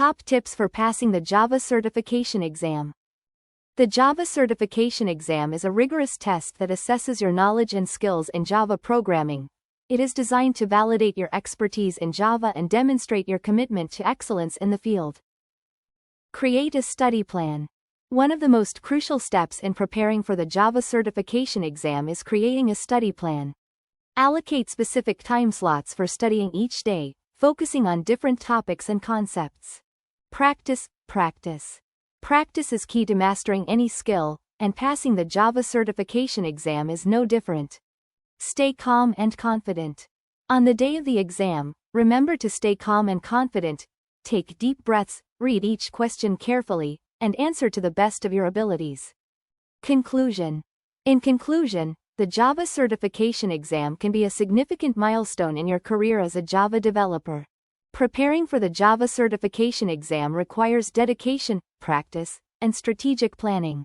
Top tips for passing the Java certification exam. The Java certification exam is a rigorous test that assesses your knowledge and skills in Java programming. It is designed to validate your expertise in Java and demonstrate your commitment to excellence in the field. Create a study plan. One of the most crucial steps in preparing for the Java certification exam is creating a study plan. Allocate specific time slots for studying each day, focusing on different topics and concepts. Practice. Practice is key to mastering any skill, and passing the Java certification exam is no different. Stay calm and confident. On the day of the exam, remember to stay calm and confident, take deep breaths, read each question carefully, and answer to the best of your abilities. Conclusion. In conclusion, the Java certification exam can be a significant milestone in your career as a Java developer. Preparing for the Java certification exam requires dedication, practice, and strategic planning.